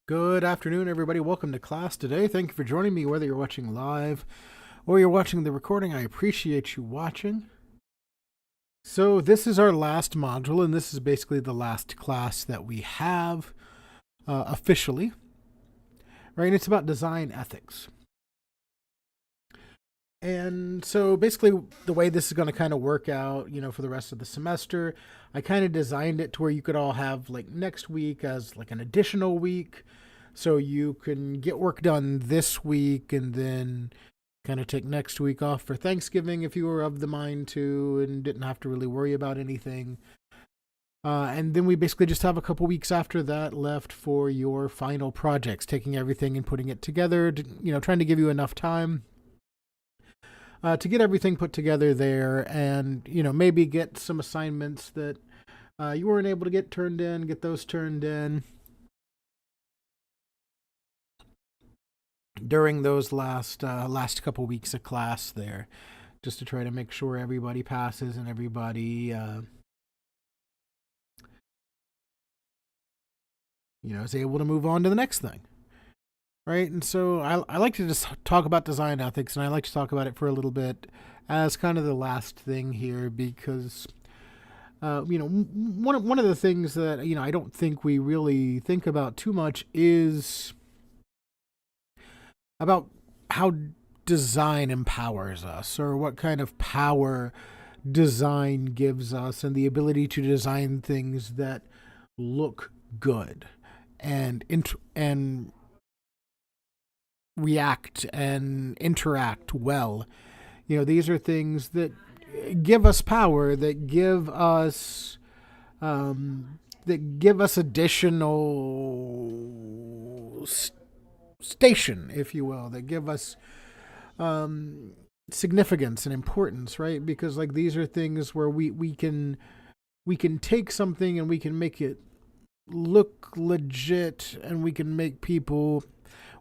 Good afternoon, everybody. Welcome to class today. Thank you for joining me, whether you're watching live or you're watching the recording. I appreciate you watching. So this is our last module, and this is basically the last class that we have officially, right? And it's about design ethics. And so basically the way this is going to kind of work out, for the rest of the semester, I kind of designed it to where you could all have like next week as like an additional week. So you can get work done this week and then kind of take next week off for Thanksgiving if you were of the mind to and didn't have to really worry about anything. And then we basically just have a couple weeks after that left for your final projects, taking everything and putting it together, trying to give you enough time to get everything put together there, and maybe get some assignments that you weren't able to get those turned in during those last couple weeks of class there, just to try to make sure everybody passes and everybody is able to move on to the next thing. Right. And so I like to just talk about design ethics, and I like to talk about it for a little bit as kind of the last thing here, because one of the things that I don't think we really think about too much is about how design empowers us, or what kind of power design gives us, and the ability to design things that look good and react and interact well. These are things that give us power, that give us additional station, if you will, that give us significance and importance, right? Because like these are things where we can take something and we can make it look legit, and we can make people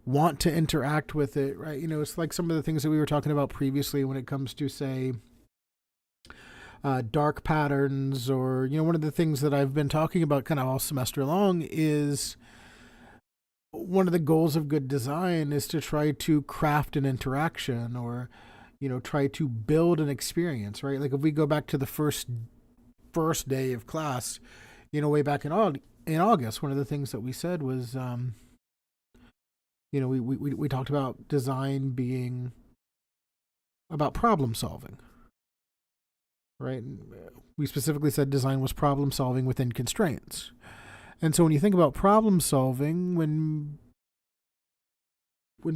want to interact with it, right? It's like some of the things that we were talking about previously when it comes to, say, dark patterns, or one of the things that I've been talking about kind of all semester long is one of the goals of good design is to try to craft an interaction, or try to build an experience, right? Like if we go back to the first day of class, way back in August, one of the things that we said was we talked about design being about problem solving, right? We specifically said design was problem solving within constraints. And so when you think about problem solving, when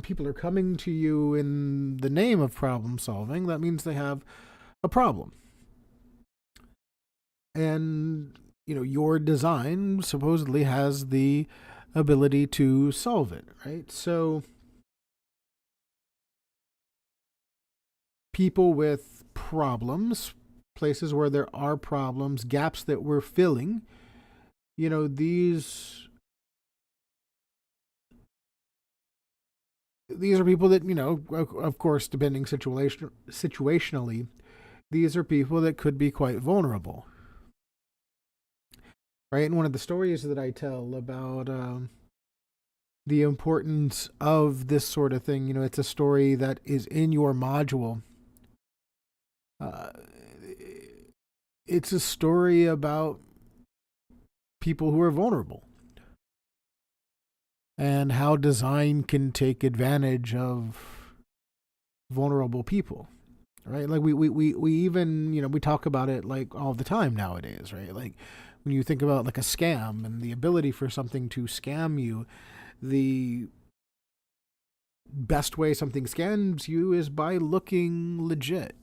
people are coming to you in the name of problem solving, that means they have a problem. And, your design supposedly has the ability to solve it, right? So people with problems, places where there are problems, gaps that we're filling, these are people that, of course, depending situationally, these are people that could be quite vulnerable. Right? And one of the stories that I tell about the importance of this sort of thing, it's a story that is in your module. It's a story about people who are vulnerable, and how design can take advantage of vulnerable people, right? Like we even, we talk about it like all the time nowadays, right? Like when you think about like a scam and the ability for something to scam you, the best way something scams you is by looking legit,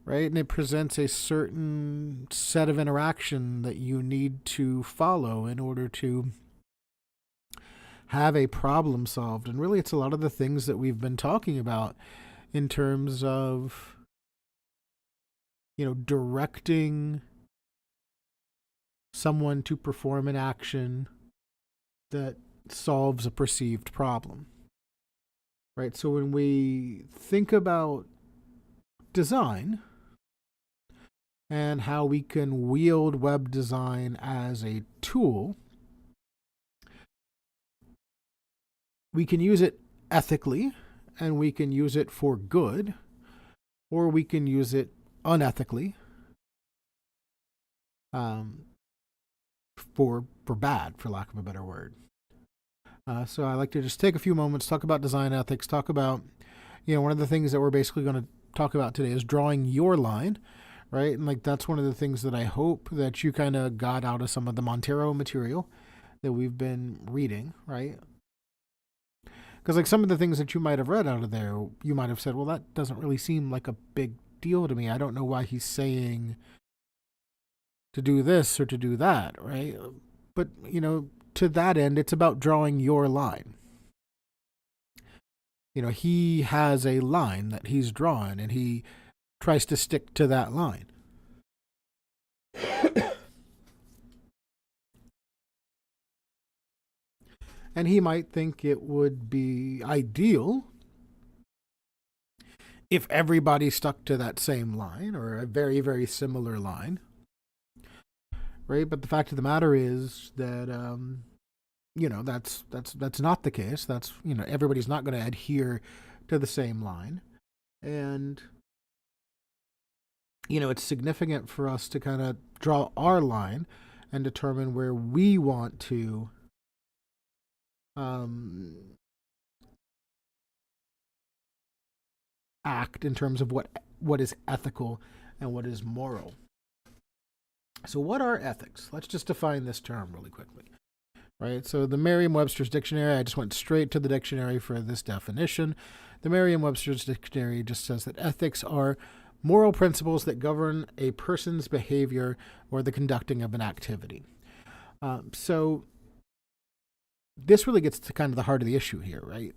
right? And it presents a certain set of interaction that you need to follow in order to have a problem solved. And really, it's a lot of the things that we've been talking about in terms of, directing someone to perform an action that solves a perceived problem, right? So when we think about design and how we can wield web design as a tool, we can use it ethically, and we can use it for good, or we can use it unethically, for bad, for lack of a better word. So I like to just take a few moments, talk about design ethics, talk about, one of the things that we're basically going to talk about today is drawing your line, right? And like that's one of the things that I hope that you kind of got out of some of the Montero material that we've been reading, right? Because like some of the things that you might have read out of there, you might have said, well, that doesn't really seem like a big deal to me. I don't know why he's saying to do this or to do that, right? But, to that end, it's about drawing your line. he has a line that he's drawn and he tries to stick to that line. And he might think it would be ideal if everybody stuck to that same line or a very, very similar line. Right? But the fact of the matter is that that's not the case. That's everybody's not going to adhere to the same line. And it's significant for us to kind of draw our line and determine where we want to act in terms of what is ethical and what is moral. So what are ethics? Let's just define this term really quickly. Right? So the Merriam-Webster's dictionary, I just went straight to the dictionary for this definition. The Merriam-Webster's dictionary just says that ethics are moral principles that govern a person's behavior or the conducting of an activity. So this really gets to kind of the heart of the issue here, right?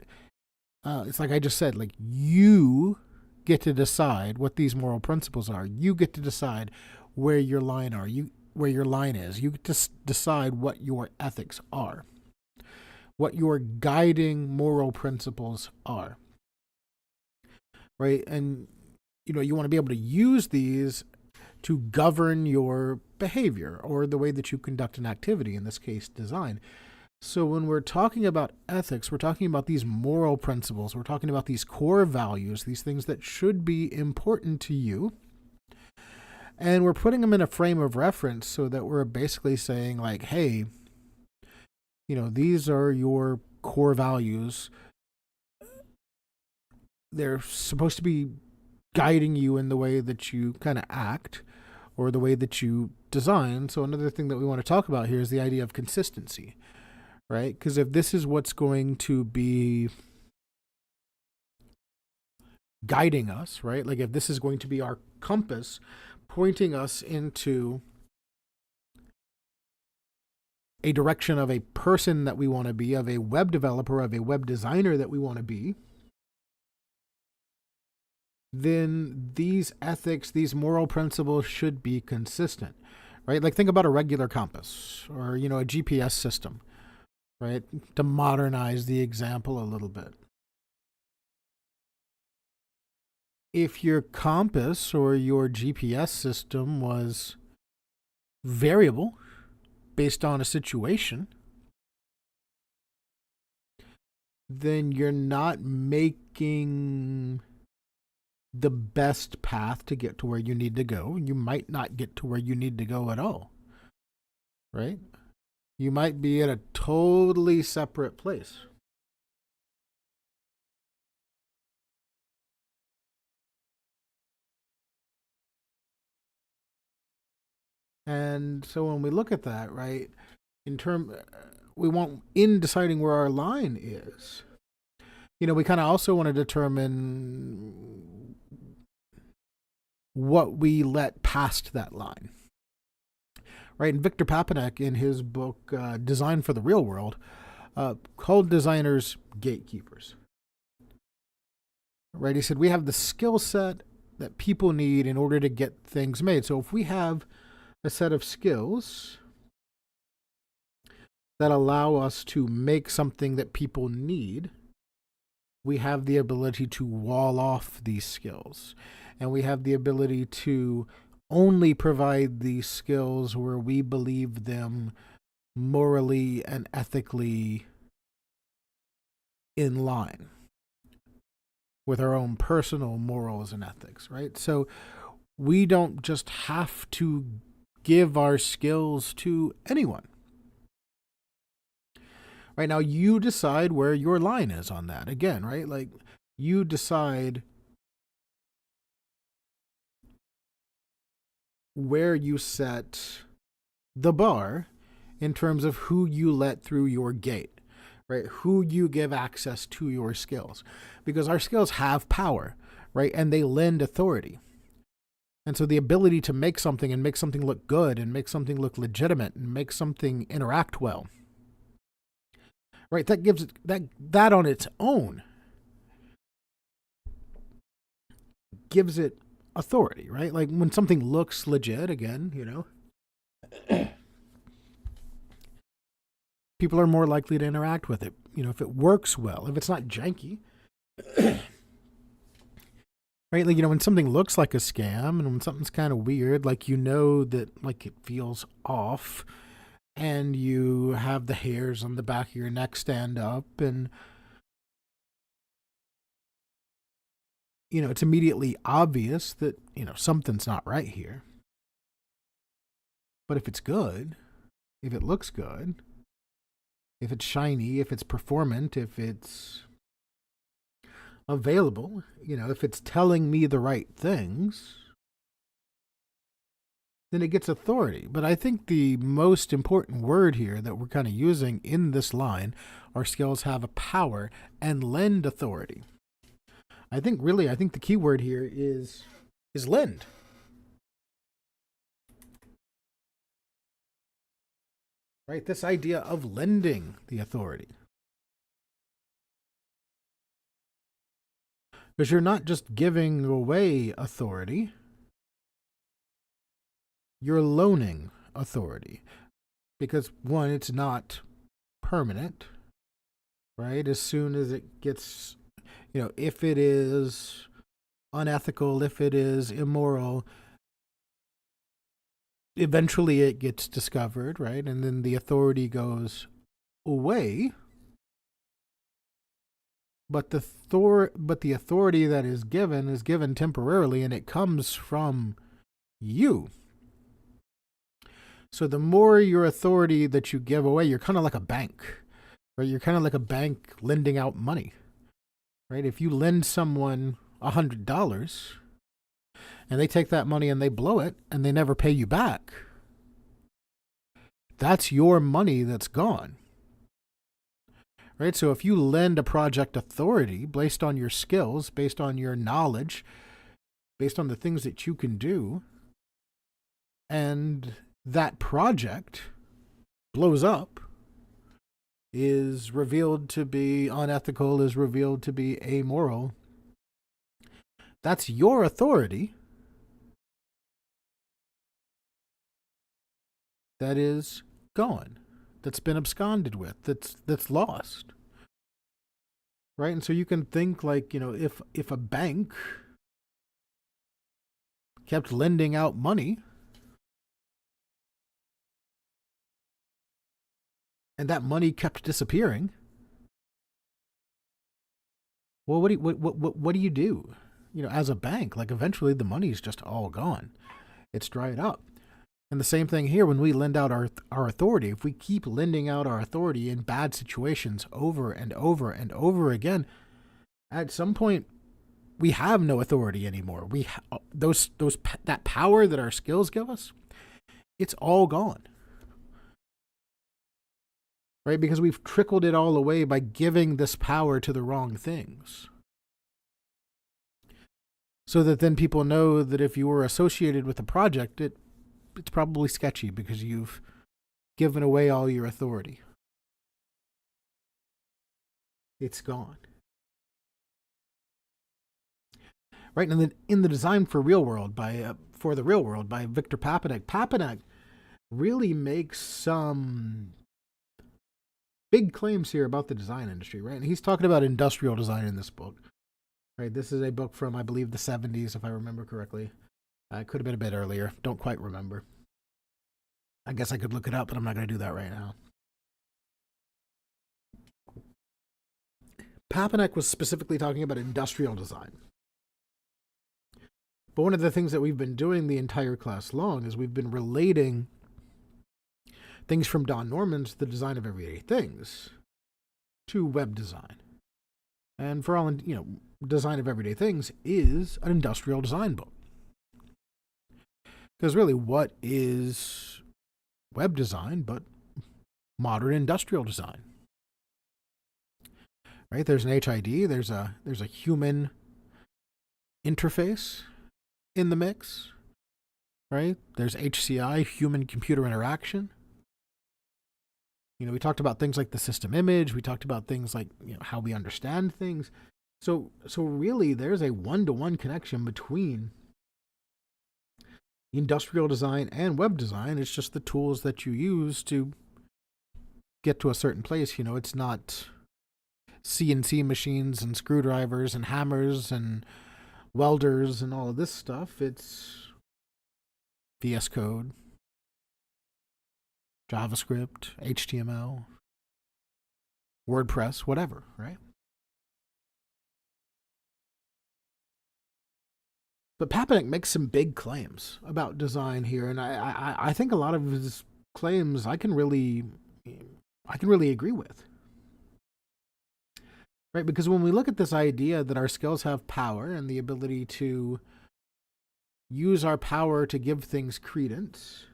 It's like I just said, like you get to decide what these moral principles are. You get to decide where your line is. You get to decide what your ethics are, what your guiding moral principles are, right? And you want to be able to use these to govern your behavior or the way that you conduct an activity, in this case, design. So when we're talking about ethics, we're talking about these moral principles. We're talking about these core values, these things that should be important to you. And we're putting them in a frame of reference so that we're basically saying like, hey, these are your core values. They're supposed to be guiding you in the way that you kind of act or the way that you design. So another thing that we want to talk about here is the idea of consistency, right? Because if this is what's going to be guiding us, right? Like if this is going to be our compass pointing us into a direction of a person that we want to be, of a web developer, of a web designer that we want to be, then these ethics, these moral principles should be consistent, right? Like think about a regular compass or, a GPS system, right? To modernize the example a little bit. If your compass or your GPS system was variable based on a situation, then you're not making the best path to get to where you need to go. You might not get to where you need to go at all, right? You might be at a totally separate place. And so when we look at that, right, in deciding where our line is, we kind of also want to determine what we let past that line, right? And Victor Papanek, in his book Design for the Real World, called designers gatekeepers, right? He said we have the skill set that people need in order to get things made. So if we have a set of skills that allow us to make something that people need, we have the ability to wall off these skills. And we have the ability to only provide these skills where we believe them morally and ethically in line with our own personal morals and ethics, right? So we don't just have to give our skills to anyone. Right now, you decide where your line is on that. Again, right? Like you decide where you set the bar in terms of who you let through your gate, right? Who you give access to your skills, because our skills have power, right? And they lend authority. And so the ability to make something and make something look good and make something look legitimate and make something interact well, right? That gives that on its own gives it authority, right? Like when something looks legit, again, people are more likely to interact with it. If it works well, if it's not janky, right? Like, when something looks like a scam and when something's kind of weird, like, that, like, it feels off and you have the hairs on the back of your neck stand up and, it's immediately obvious that, something's not right here. But if it's good, if it looks good, if it's shiny, if it's performant, if it's available, if it's telling me the right things, then it gets authority. But I think the most important word here that we're kind of using in this line, our skills have a power and lend authority. I think the key word here is lend. Right? This idea of lending the authority. Because you're not just giving away authority, you're loaning authority. Because, one, it's not permanent, right? As soon as it gets, if it is unethical, if it is immoral, eventually it gets discovered, right? And then the authority goes away. But the authority that is given temporarily, and it comes from you. So the more your authority that you give away, you're kind of like a bank, right? You're kind of like a bank lending out money, right? If you lend someone $100 and they take that money and they blow it and they never pay you back, that's your money that's gone. Right? So if you lend a project authority based on your skills, based on your knowledge, based on the things that you can do, and that project blows up, is revealed to be unethical, is revealed to be amoral, that's your authority that is gone, that's been absconded with, that's lost. Right? And so you can think like, if a bank kept lending out money and that money kept disappearing, well, what do you do? As a bank, like eventually the money's just all gone. It's dried up. And the same thing here when we lend out our authority. If we keep lending out our authority in bad situations over and over and over again, at some point we have no authority anymore. That power that our skills give us, it's all gone. Right? Because we've trickled it all away by giving this power to the wrong things. So that then people know that if you were associated with a project, it's probably sketchy because you've given away all your authority. It's gone. Right? And then in the Design for the Real World by Victor Papanek, Papanek really makes some big claims here about the design industry, right? And he's talking about industrial design in this book. Right? This is a book from, I believe, the 70s, if I remember correctly. It could have been a bit earlier. Don't quite remember. I guess I could look it up, but I'm not going to do that right now. Papanek was specifically talking about industrial design. But one of the things that we've been doing the entire class long is we've been relating things from Don Norman's The Design of Everyday Things to web design. And for all, Design of Everyday Things is an industrial design book. Because really, what is web design but modern industrial design? Right? There's an HID, there's a human interface in the mix. Right? There's HCI, human computer interaction. We talked about things like the system image, we talked about things like, how we understand things. So really, there's a one-to-one connection between industrial design and web design. It's just the tools that you use to get to a certain place. It's not CNC machines and screwdrivers and hammers and welders and all of this stuff. It's VS Code, JavaScript, HTML, WordPress, whatever, right? But Papanek makes some big claims about design here, and I think a lot of his claims I can really agree with, right? Because when we look at this idea that our skills have power and the ability to use our power to give things credence,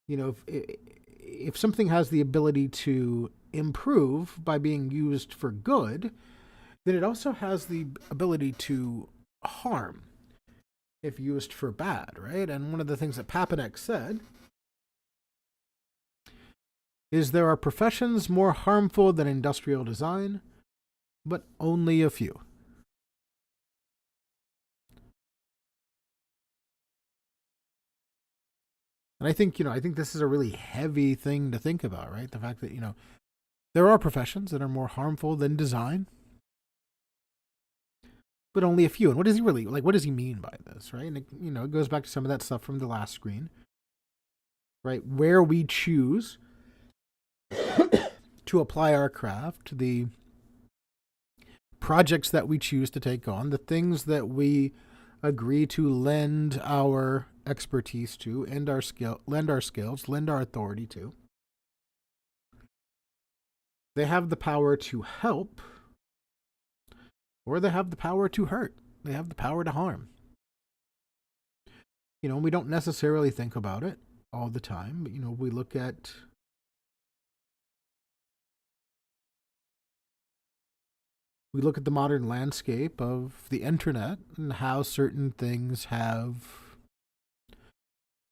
if something has the ability to improve by being used for good, then it also has the ability to harm if used for bad, right? And one of the things that Papanek said is there are professions more harmful than industrial design, but only a few. And I think this is a really heavy thing to think about, right? The fact that, there are professions that are more harmful than design, but only a few. And what does he mean by this, right? And it goes back to some of that stuff from the last screen, right? Where we choose to apply our craft, the projects that we choose to take on, the things that we agree to lend our expertise to, and lend our skills, lend our authority to. They have the power to help, or they have the power to hurt. They have the power to harm. We don't necessarily think about it all the time, but we look at the modern landscape of the internet and how certain things have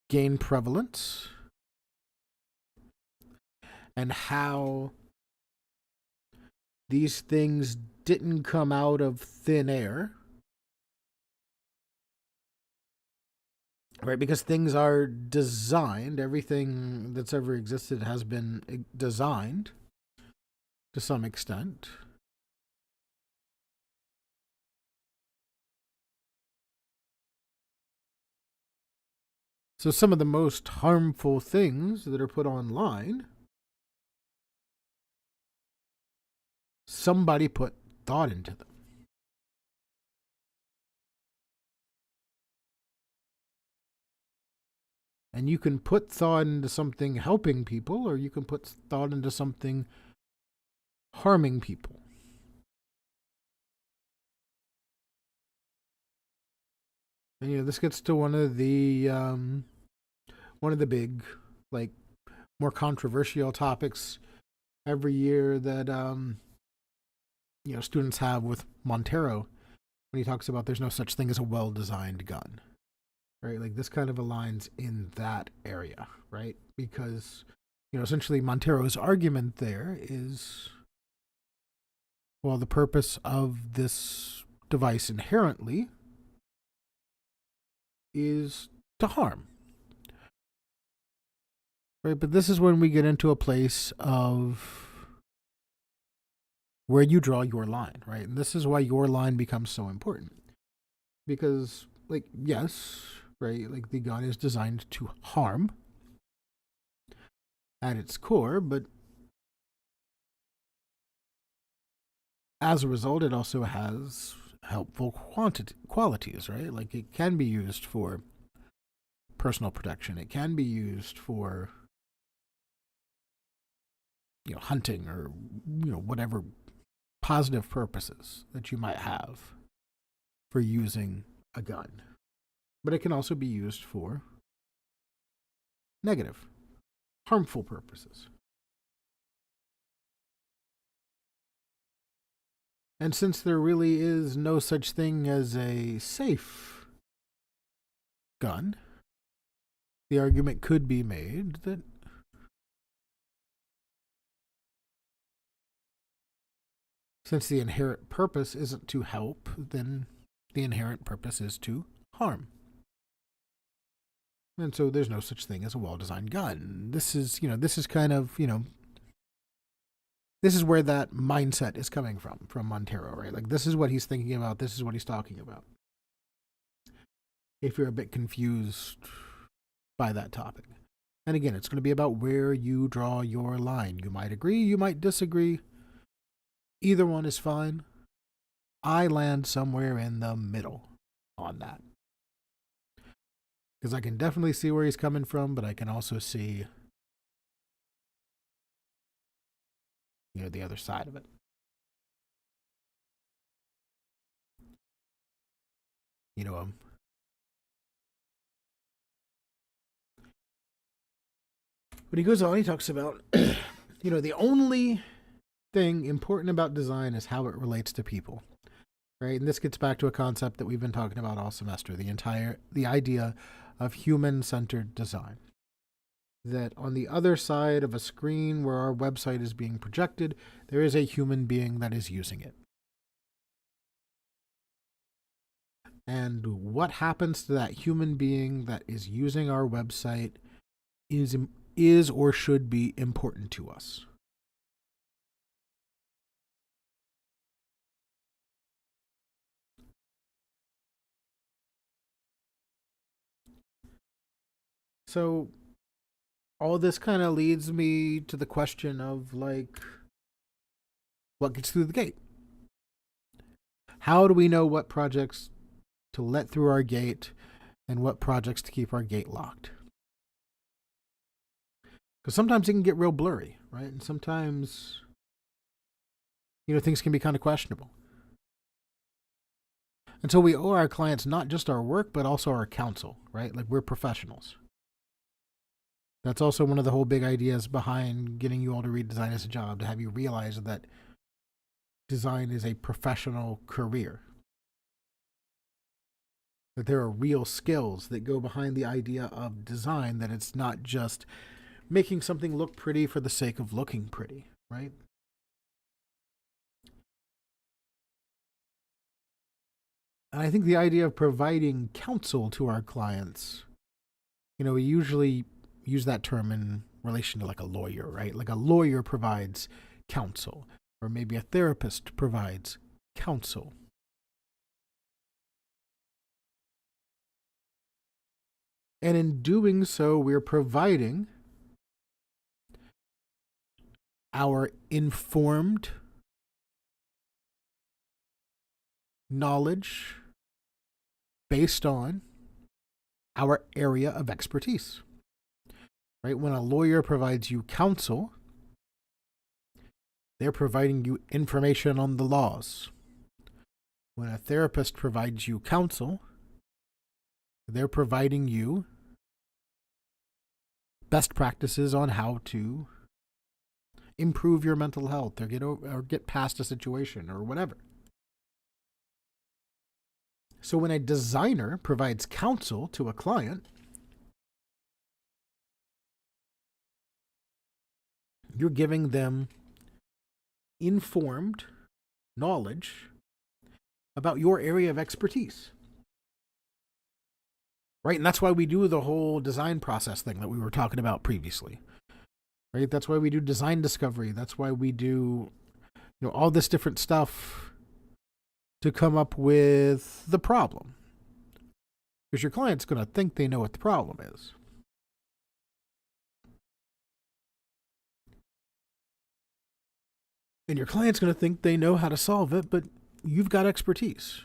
gained prevalence, and how these things didn't come out of thin air, right? Because things are designed. Everything that's ever existed has been designed to some extent. So some of the most harmful things that are put online, somebody put thought into them. And you can put thought into something helping people, or you can put thought into something harming people. And this gets to one of the big, more controversial topics every year that students have with Montero when he talks about there's no such thing as a well-designed gun, right? Like this kind of aligns in that area, right? Because essentially Montero's argument there is, well, the purpose of this device inherently is to harm, right? But this is when we get into a place of where you draw your line, right? And this is why your line becomes so important, because yes, right, the gun is designed to harm at its core, but as a result it also has helpful qualities, right? It can be used for personal protection. It can be used for hunting, or whatever positive purposes that you might have for using a gun. But it can also be used for negative, harmful purposes. And since there really is no such thing as a safe gun, the argument could be made that Since the inherent purpose isn't to help, then the inherent purpose is to harm. And so there's no such thing as a well-designed gun. This is kind of, this is where that mindset is coming from Montero, right? Like, this is what he's thinking about. This is what he's talking about. If you're a bit confused by that topic. And again, it's going to be about where you draw your line. You might agree, you might disagree. Either one is fine. I land somewhere in the middle on that. Because I can definitely see where he's coming from, but I can also see, the other side of it. But he goes on, he talks about, the only thing important about design is how it relates to people, right? And this gets back to a concept that we've been talking about all semester, the idea of human-centered design. That on the other side of a screen where our website is being projected, there is a human being that is using it. And what happens to that human being that is using our website is or should be important to us. So all this kind of leads me to the question of, like, what gets through the gate? How do we know what projects to let through our gate and what projects to keep our gate locked? Because sometimes it can get real blurry, right? And sometimes, things can be kind of questionable. And so we owe our clients not just our work, but also our counsel, right? Like, we're professionals. That's also one of the whole big ideas behind getting you all to read Design as a Job, to have you realize that design is a professional career. That there are real skills that go behind the idea of design, that it's not just making something look pretty for the sake of looking pretty, right? And I think the idea of providing counsel to our clients, we usually use that term in relation to like a lawyer, right? Like a lawyer provides counsel, or maybe a therapist provides counsel. And in doing so, we're providing our informed knowledge based on our area of expertise. Right? When a lawyer provides you counsel, they're providing you information on the laws. When a therapist provides you counsel, they're providing you best practices on how to improve your mental health or get past a situation or whatever. So when a designer provides counsel to a client, you're giving them informed knowledge about your area of expertise. Right? And that's why we do the whole design process thing that we were talking about previously. Right? That's why we do design discovery. That's why we do, all this different stuff to come up with the problem. Because your client's going to think they know what the problem is. And your client's going to think they know how to solve it, but you've got expertise.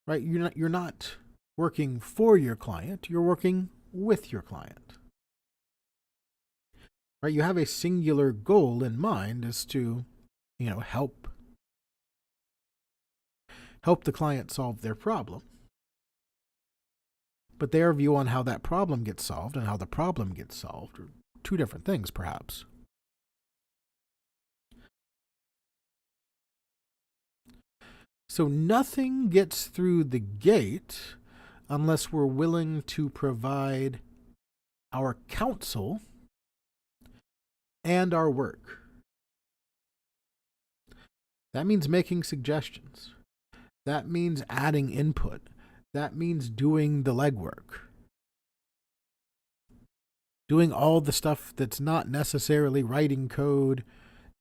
Right? You're not working for your client, you're working with your client. Right? You have a singular goal in mind, is to, help the client solve their problem. But their view on how that problem gets solved and how the problem gets solved are two different things, perhaps. So nothing gets through the gate unless we're willing to provide our counsel and our work. That means making suggestions. That means adding input. That means doing the legwork. Doing all the stuff that's not necessarily writing code,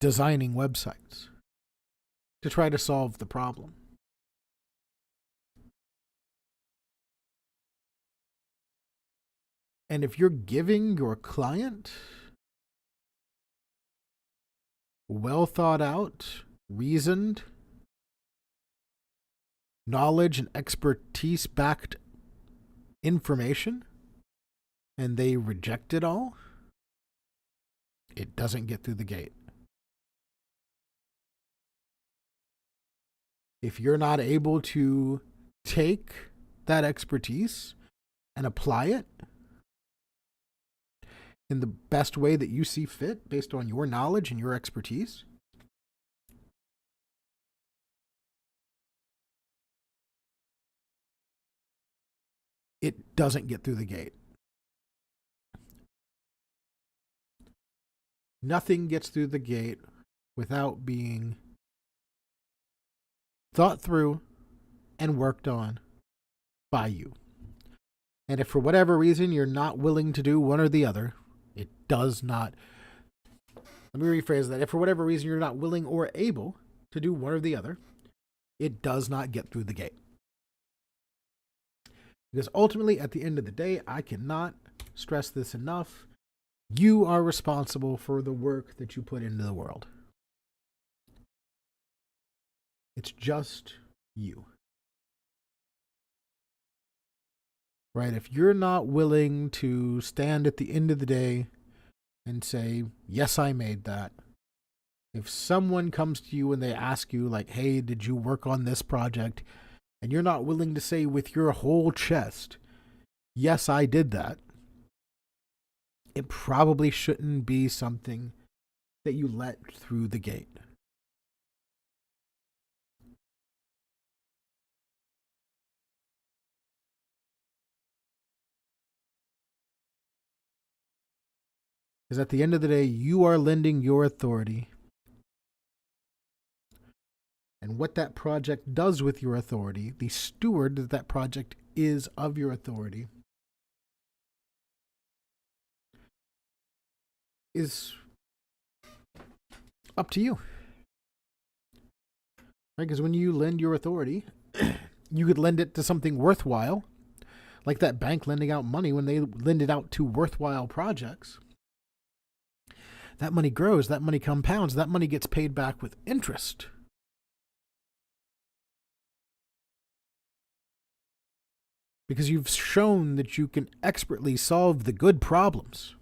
designing websites to try to solve the problem. And if you're giving your client well thought out, reasoned, knowledge and expertise backed information, and they reject it all, it doesn't get through the gate. If you're not able to take that expertise and apply it in the best way that you see fit based on your knowledge and your expertise, it doesn't get through the gate. Nothing gets through the gate without being thought through and worked on by you. And if for whatever reason you're not willing to do one or the other, it does not. Let me rephrase that. If for whatever reason you're not willing or able to do one or the other, it does not get through the gate. Because ultimately, at the end of the day, I cannot stress this enough. You are responsible for the work that you put into the world. It's just you. Right? If you're not willing to stand at the end of the day and say, yes, I made that. If someone comes to you and they ask you, like, hey, did you work on this project? And you're not willing to say with your whole chest, yes, I did that. It probably shouldn't be something that you let through the gate. Because at the end of the day, you are lending your authority. And what that project does with your authority, the steward that that project is of your authority, is up to you. Right? Because when you lend your authority, you could lend it to something worthwhile, like that bank lending out money when they lend it out to worthwhile projects. That money grows, that money compounds, that money gets paid back with interest. Because you've shown that you can expertly solve the good problems.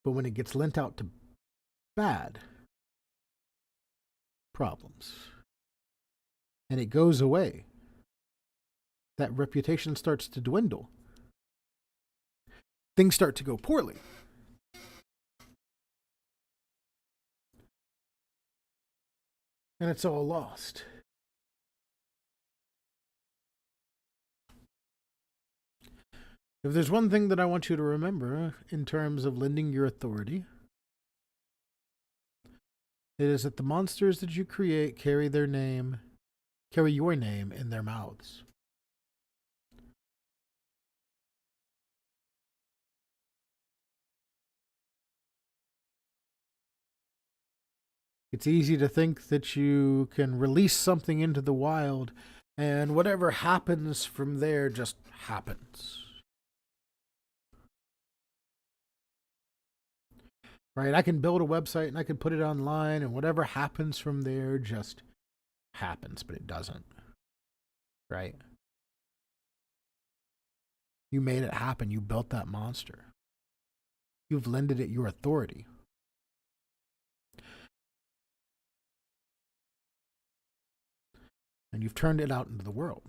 But when it gets lent out to bad problems and it goes away, that reputation starts to dwindle. Things start to go poorly. And it's all lost. If there's one thing that I want you to remember in terms of lending your authority, it is that the monsters that you create carry your name in their mouths. It's easy to think that you can release something into the wild and whatever happens from there just happens. Right? I can build a website and I can put it online and whatever happens from there just happens, but it doesn't. Right? You made it happen. You built that monster. You've lended it your authority. And you've turned it out into the world.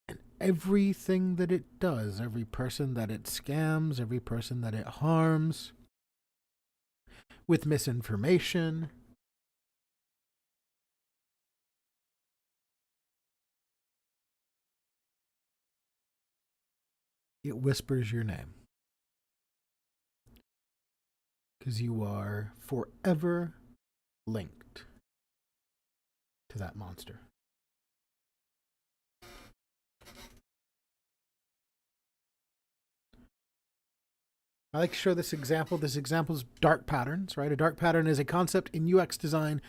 And everything that it does, every person that it scams, every person that it harms with misinformation, it whispers your name. because you are forever linked to that monster. I like to show this example. This example is dark patterns, right? A dark pattern is a concept in UX design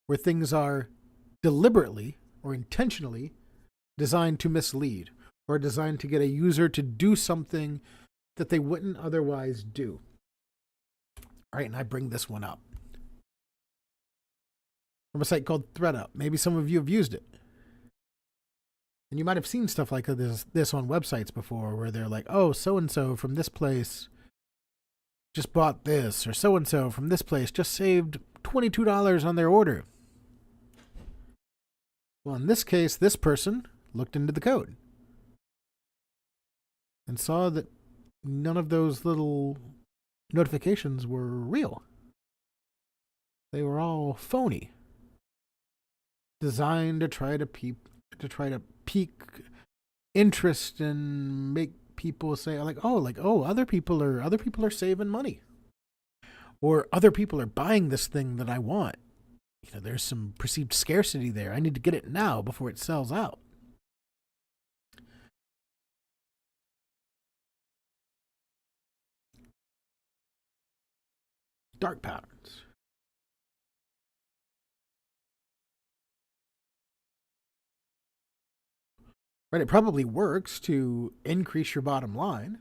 where things are deliberately or intentionally designed to mislead or designed to get a user to do something that they wouldn't otherwise do. All right, and I bring this one up from a site called ThreadUp. Maybe some of you have used it. And you might have seen stuff like this on websites before where they're like, oh, so-and-so from this place just bought this, or so-and-so from this place just saved $22 on their order. Well, in this case, this person looked into the code and saw that none of those little notifications were real. They were all phony, designed to try to pique interest and make people say other people are saving money, or other people are buying this thing that I want. There's some perceived scarcity there. I need to get it now before it sells out. Dark patterns. Right, it probably works to increase your bottom line.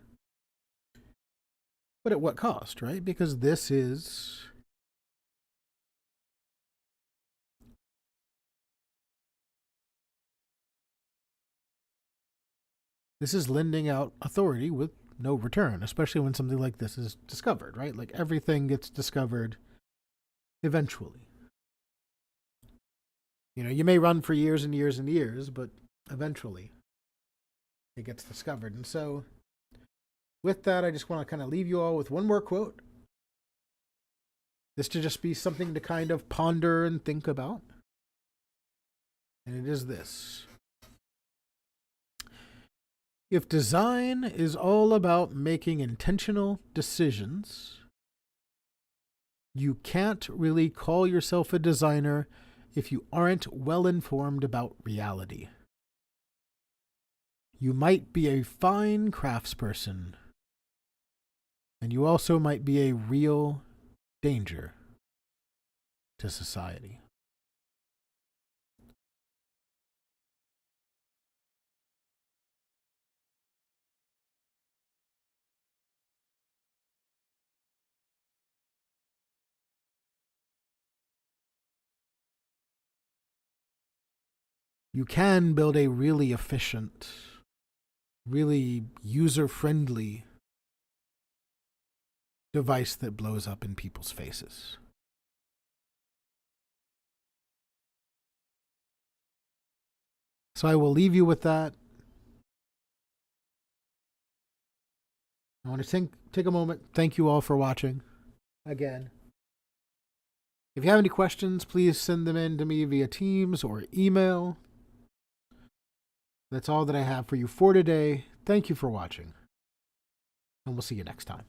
But at what cost, right? Because this is lending out authority with no return, especially when something like this is discovered, right? Like everything gets discovered eventually. You may run for years and years and years, but eventually it gets discovered. And so with that, I just want to kind of leave you all with one more quote. This to just be something to kind of ponder and think about. And it is this. If design is all about making intentional decisions, you can't really call yourself a designer if you aren't well informed about reality. You might be a fine craftsperson, and you also might be a real danger to society. You can build a really efficient, really user-friendly device that blows up in people's faces. So I will leave you with that. I want to take a moment. Thank you all for watching. Again, if you have any questions, please send them in to me via Teams or email. That's all that I have for you for today. Thank you for watching, and we'll see you next time.